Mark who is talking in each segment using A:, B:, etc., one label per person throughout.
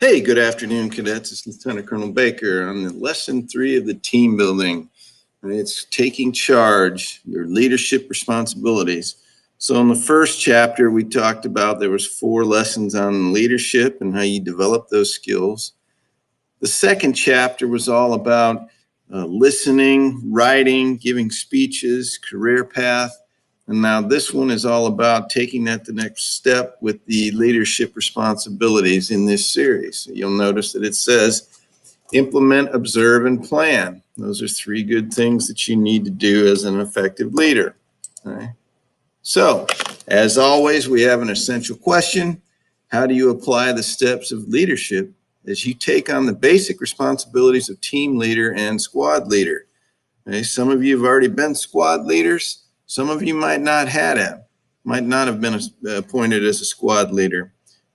A: Hey, good afternoon, cadets. It's Lieutenant Colonel Baker on the lesson 3 of the team building. And it's taking charge, your leadership responsibilities. So in the first chapter, we talked about there was 4 lessons on leadership and how you develop those skills. The second chapter was all about listening, writing, giving speeches, career path. And now this one is all about taking that the next step with the leadership responsibilities in this series. So you'll notice that it says implement, observe, and plan. Those are 3 good things that you need to do as an effective leader. Okay. So, as always, we have an essential question. How do you apply the steps of leadership as you take on the basic responsibilities of team leader and squad leader? Okay. Some of you have already been squad leaders. Some of you might not have been appointed as a squad leader.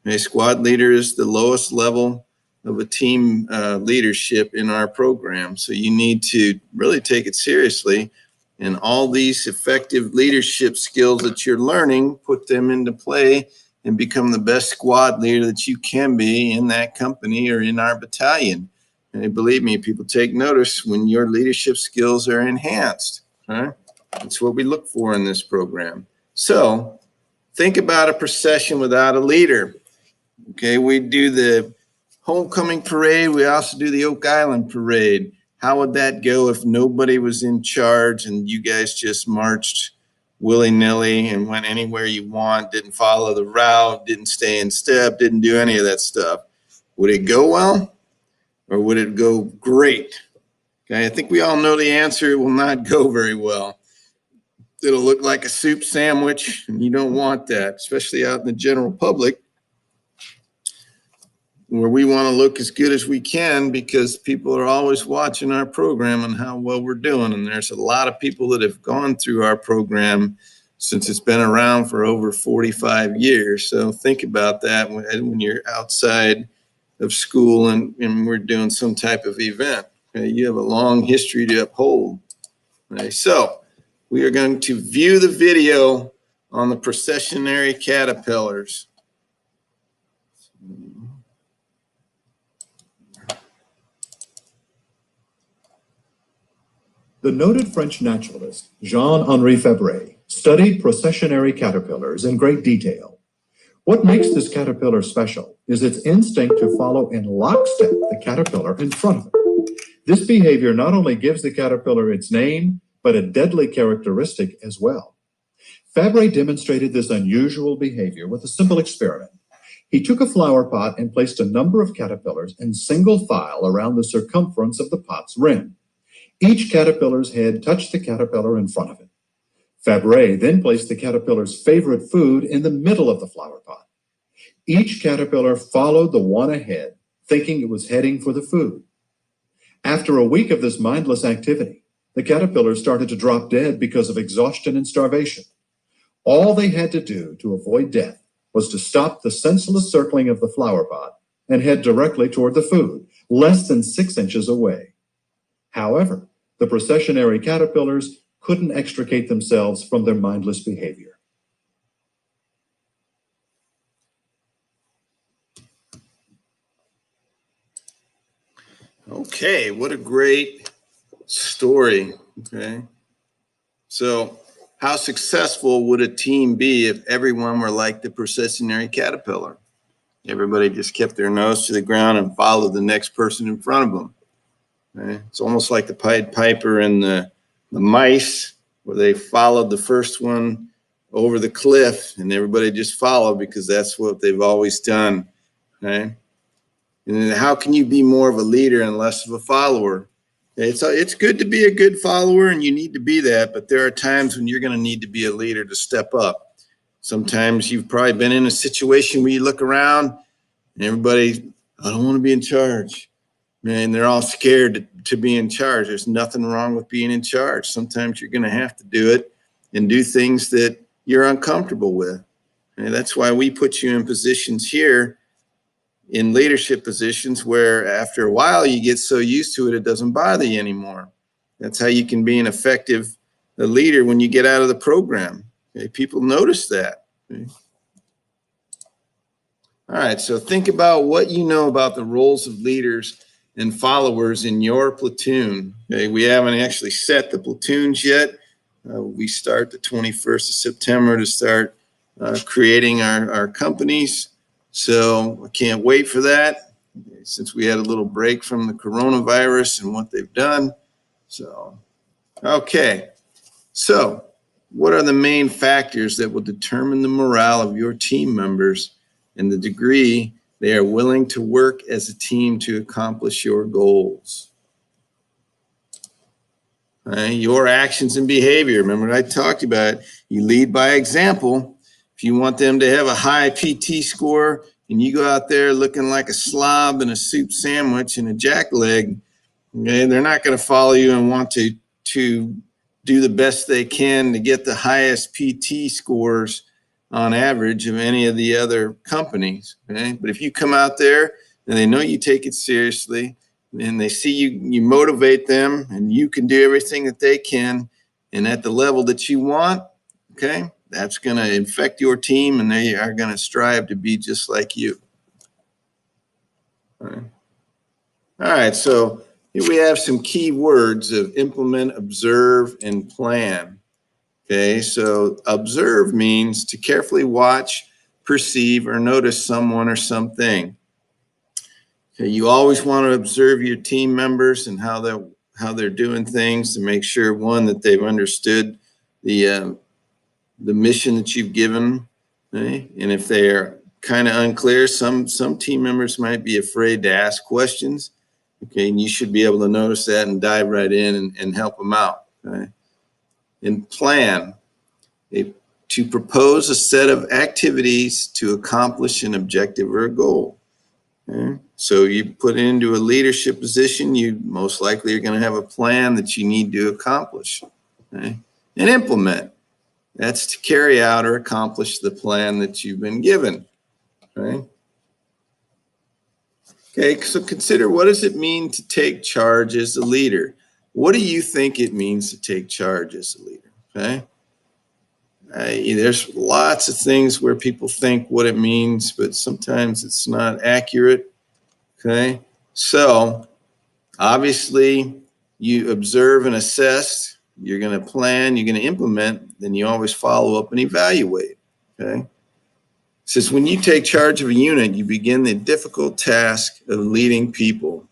A: A squad leader is the lowest level of a team leadership in our program. So you need to really take it seriously. And all these effective leadership skills that you're learning, put them into play and become the best squad leader that you can be in that company or in our battalion. And believe me, people take notice when your leadership skills are enhanced. Huh? That's what we look for in this program. So think about a procession without a leader. Okay, we do the homecoming parade. We also do the Oak Island parade. How would that go if nobody was in charge and you guys just marched willy-nilly and went anywhere you want, didn't follow the route, didn't stay in step, didn't do any of that stuff? Would it go well or would it go great? Okay, I think we all know the answer. It will not go very well. It'll look like a soup sandwich, and you don't want that, especially out in the general public, where we want to look as good as we can because people are always watching our program and how well we're doing. And there's a lot of people that have gone through our program since it's been around for over 45 years. So think about that when you're outside of school and we're doing some type of event. Okay? You have a long history to uphold. Okay? So we are going to view the video on the processionary caterpillars.
B: The noted French naturalist Jean-Henri Fabre studied processionary caterpillars in great detail. What makes this caterpillar special is its instinct to follow in lockstep the caterpillar in front of it. This behavior not only gives the caterpillar its name, but a deadly characteristic as well. Fabre demonstrated this unusual behavior with a simple experiment. He took a flower pot and placed a number of caterpillars in single file around the circumference of the pot's rim. Each caterpillar's head touched the caterpillar in front of it. Fabre then placed the caterpillar's favorite food in the middle of the flower pot. Each caterpillar followed the one ahead, thinking it was heading for the food. After a week of this mindless activity, the caterpillars started to drop dead because of exhaustion and starvation. All they had to do to avoid death was to stop the senseless circling of the flower pot and head directly toward the food, less than 6 inches away. However, the processionary caterpillars couldn't extricate themselves from their mindless behavior.
A: Okay, what a great story. Okay, so how successful would a team be if everyone were like the processionary caterpillar? Everybody just kept their nose to the ground and followed the next person in front of them. Okay? It's almost like the Pied Piper and the mice, where they followed the first one over the cliff and everybody just followed because that's what they've always done. Okay? And then how can you be more of a leader and less of a follower? It's good to be a good follower, and you need to be that, but there are times when you're going to need to be a leader to step up. Sometimes you've probably been in a situation where you look around and everybody, I don't want to be in charge. Man, they're all scared to be in charge. There's nothing wrong with being in charge. Sometimes you're going to have to do it and do things that you're uncomfortable with. And that's why we put you in positions here, in leadership positions, where after a while you get so used to it, it doesn't bother you anymore. That's how you can be an effective leader when you get out of the program. Okay? People notice that. Okay? All right, so think about what you know about the roles of leaders and followers in your platoon. Okay, we haven't actually set the platoons yet. We start the 21st of September to start creating our companies. So I can't wait for that since we had a little break from the coronavirus and what they've done. So, okay. So what are the main factors that will determine the morale of your team members and the degree they are willing to work as a team to accomplish your goals? Your actions and behavior. Remember what I talked about? You lead by example. If you want them to have a high PT score and you go out there looking like a slob and a soup sandwich and a jackleg, okay, they're not going to follow you and want to do the best they can to get the highest PT scores on average of any of the other companies. Okay? But if you come out there and they know you take it seriously and they see you motivate them and you can do everything that they can and at the level that you want, okay, that's going to infect your team and they are going to strive to be just like you. All right, so here we have some key words of implement, observe, and plan. Okay, so observe means to carefully watch, perceive, or notice someone or something. Okay, you always want to observe your team members and how they're doing things to make sure, one, that they've understood the mission that you've given. Okay? And if they're kind of unclear, some team members might be afraid to ask questions. Okay, and you should be able to notice that and dive right in and help them out. Okay? And plan. To propose a set of activities to accomplish an objective or a goal. Okay? So you put into a leadership position, you most likely are going to have a plan that you need to accomplish. Okay? And implement. That's to carry out or accomplish the plan that you've been given. Okay? Okay, so consider, what does it mean to take charge as a leader? What do you think it means to take charge as a leader? Okay? There's lots of things where people think what it means, but sometimes it's not accurate. Okay, so obviously you observe and assess, you're going to plan, you're going to implement, then you always follow up and evaluate. Okay, it says when you take charge of a unit, you begin the difficult task of leading people.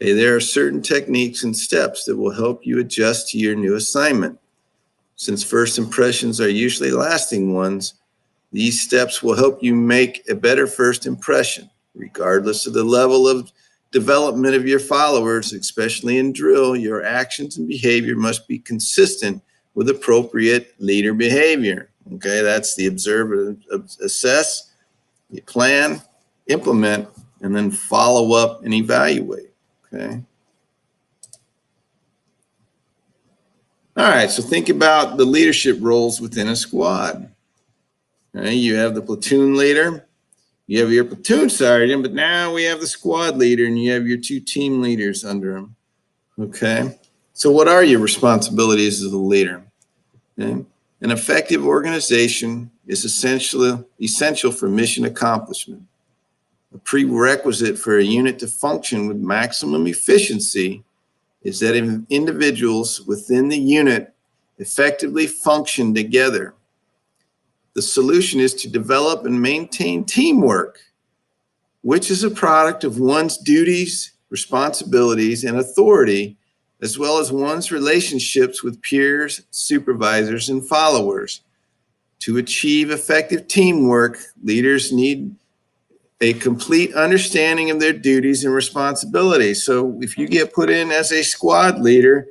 A: Okay, there are certain techniques and steps that will help you adjust to your new assignment. Since first impressions are usually lasting ones, these steps will help you make a better first impression, regardless of the level of development of your followers, especially in drill. Your actions and behavior must be consistent with appropriate leader behavior. Okay, that's the observe, assess, you plan, implement, and then follow up and evaluate. Okay. All right, so think about the leadership roles within a squad. Okay, you have the platoon leader, you have your platoon sergeant, but now we have the squad leader and you have your two team leaders under him. Okay, so what are your responsibilities as a leader? Okay? An effective organization is essential for mission accomplishment. A prerequisite for a unit to function with maximum efficiency is that individuals within the unit effectively function together. The solution is to develop and maintain teamwork, which is a product of one's duties, responsibilities, and authority, as well as one's relationships with peers, supervisors, and followers. To achieve effective teamwork, leaders need a complete understanding of their duties and responsibilities. So if you get put in as a squad leader,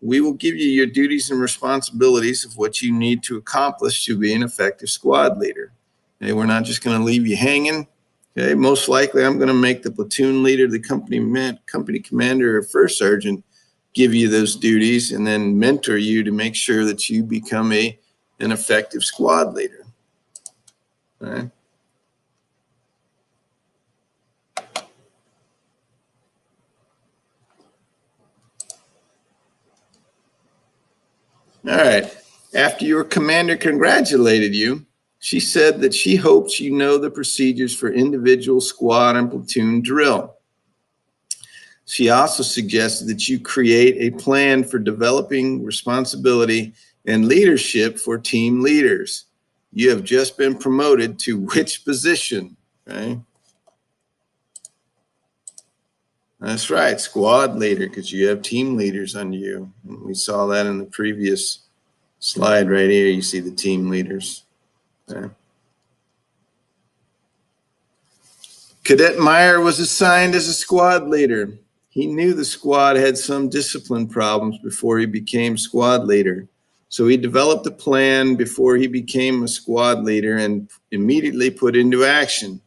A: we will give you your duties and responsibilities of what you need to accomplish to be an effective squad leader. Okay, we're not just going to leave you hanging. Okay, most likely I'm going to make the platoon leader, the company commander, or first sergeant give you those duties and then mentor you to make sure that you become an effective squad leader. All right. All right. After your commander congratulated you, She said that she hopes you know the procedures for individual squad and platoon drill. She also suggested that you create a plan for developing responsibility and leadership for team leaders. You have just been promoted to which position, right? That's right, squad leader, because you have team leaders under you. We saw that in the previous slide right here. You see the team leaders. Okay. Cadet Meyer was assigned as a squad leader. He knew the squad had some discipline problems before he became squad leader. So he developed a plan before he became a squad leader and immediately put into action.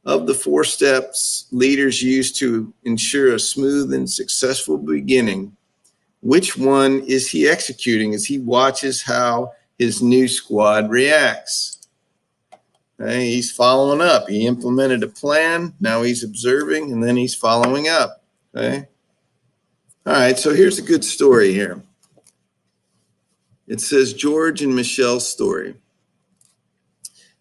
A: Of the 4 steps leaders use to ensure a smooth and successful beginning, which one is he executing as he watches how his new squad reacts? Okay, he's following up. He implemented a plan. Now he's observing, and then he's following up. Okay. All right, so here's a good story here. It says George and Michelle's story.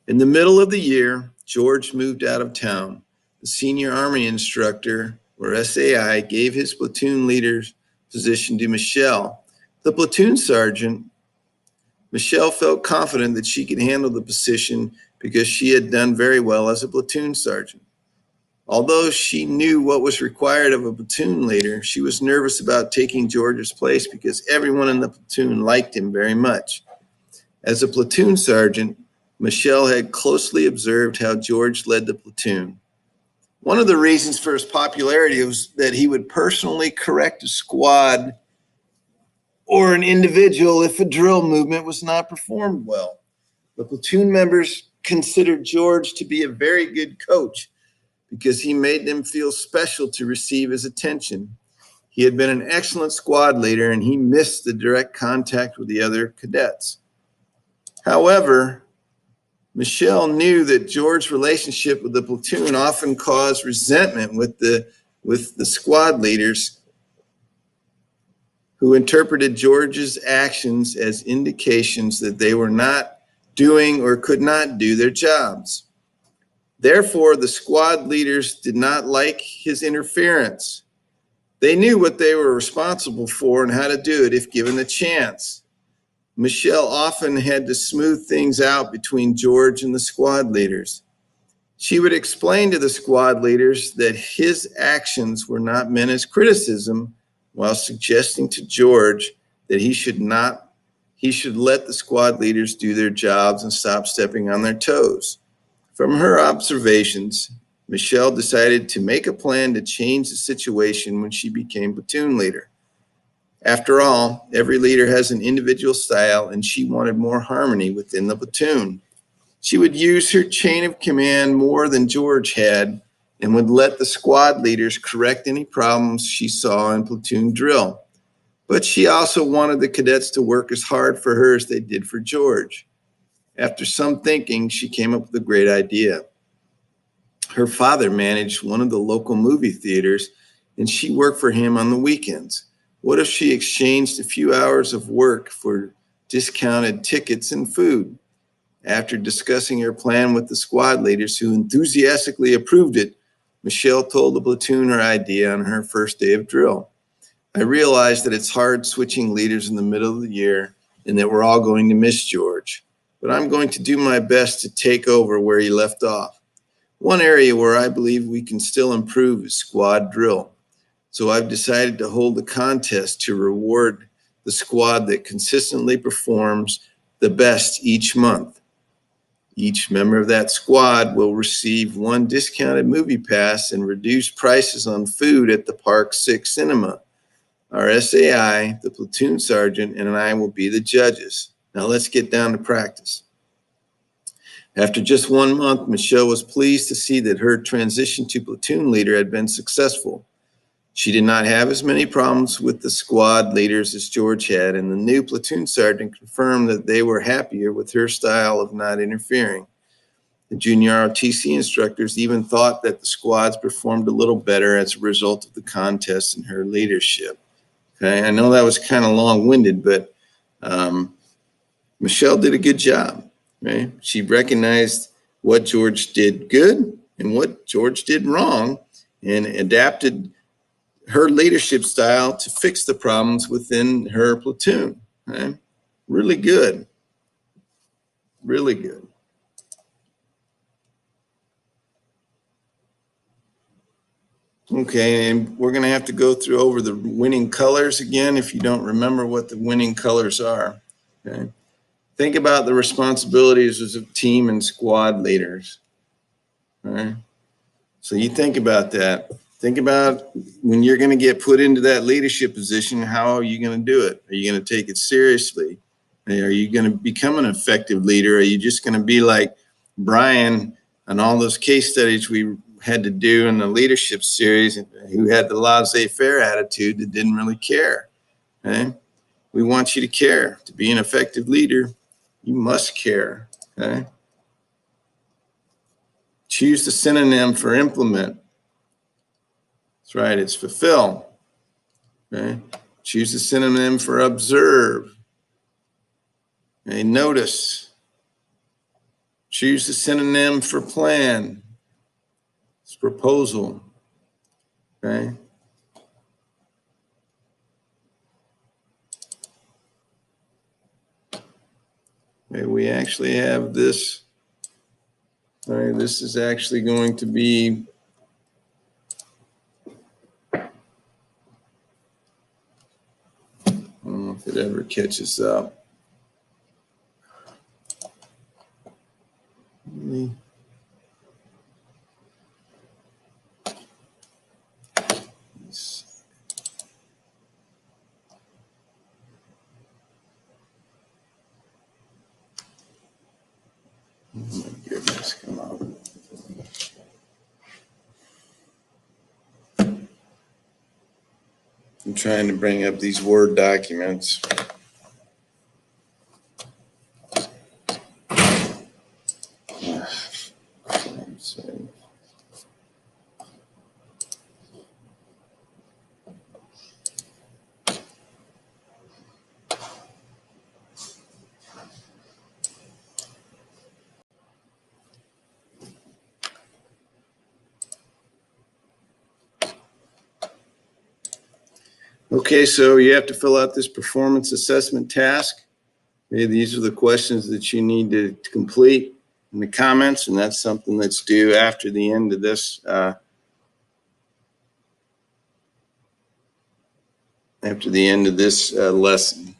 A: In the middle of the year, George moved out of town. The senior Army instructor, or SAI, gave his platoon leader's position to Michelle. The platoon sergeant, Michelle felt confident that she could handle the position because she had done very well as a platoon sergeant. Although she knew what was required of a platoon leader, she was nervous about taking George's place because everyone in the platoon liked him very much. As a platoon sergeant, Michelle had closely observed how George led the platoon. One of the reasons for his popularity was that he would personally correct a squad or an individual if a drill movement was not performed well. The platoon members considered George to be a very good coach because he made them feel special to receive his attention. He had been an excellent squad leader and he missed the direct contact with the other cadets. However, Michelle knew that George's relationship with the platoon often caused resentment with the squad leaders who interpreted George's actions as indications that they were not doing or could not do their jobs. Therefore, the squad leaders did not like his interference. They knew what they were responsible for and how to do it if given the chance. Michelle often had to smooth things out between George and the squad leaders. She would explain to the squad leaders that his actions were not meant as criticism, while suggesting to George that he should let the squad leaders do their jobs and stop stepping on their toes. From her observations, Michelle decided to make a plan to change the situation when she became platoon leader. After all, every leader has an individual style, and she wanted more harmony within the platoon. She would use her chain of command more than George had and would let the squad leaders correct any problems she saw in platoon drill. But she also wanted the cadets to work as hard for her as they did for George. After some thinking, she came up with a great idea. Her father managed one of the local movie theaters, and she worked for him on the weekends. What if she exchanged a few hours of work for discounted tickets and food? After discussing her plan with the squad leaders, who enthusiastically approved it, Michelle told the platoon her idea on her first day of drill. I realized that it's hard switching leaders in the middle of the year and that we're all going to miss George, but I'm going to do my best to take over where he left off. One area where I believe we can still improve is squad drill. So I've decided to hold a contest to reward the squad that consistently performs the best each month. Each member of that squad will receive one discounted movie pass and reduced prices on food at the Park 6 Cinema. Our SAI, the platoon sergeant, and I will be the judges. Now let's get down to practice. After just 1 month, Michelle was pleased to see that her transition to platoon leader had been successful. She did not have as many problems with the squad leaders as George had, and the new platoon sergeant confirmed that they were happier with her style of not interfering. The junior ROTC instructors even thought that the squads performed a little better as a result of the contest and her leadership. Okay, I know that was kind of long-winded, but Michelle did a good job. right? She recognized what George did good and what George did wrong and adapted her leadership style to fix the problems within her platoon. Right? Really good. Really good. Okay, and we're going to have to go through over the winning colors again if you don't remember what the winning colors are. Okay. Think about the responsibilities as a team and squad leaders. All right. So you think about that. Think about when you're going to get put into that leadership position, how are you going to do it? Are you going to take it seriously? Are you going to become an effective leader? Are you just going to be like Brian and all those case studies we had to do in the leadership series, who had the laissez-faire attitude that didn't really care? Okay? We want you to care. To be an effective leader, you must care. Okay? Choose the synonym for implement. That's right, it's fulfill. Okay? Choose the synonym for observe. Okay? Notice. Choose the synonym for plan. It's proposal. Okay? Okay, we actually have this. All right, this is actually going to be I don't know if it ever catches up. Oh my goodness, come on. I'm trying to bring up these Word documents. Okay, so you have to fill out this performance assessment task. Okay, these are the questions that you need to complete in the comments, and that's something that's due after the end of this lesson.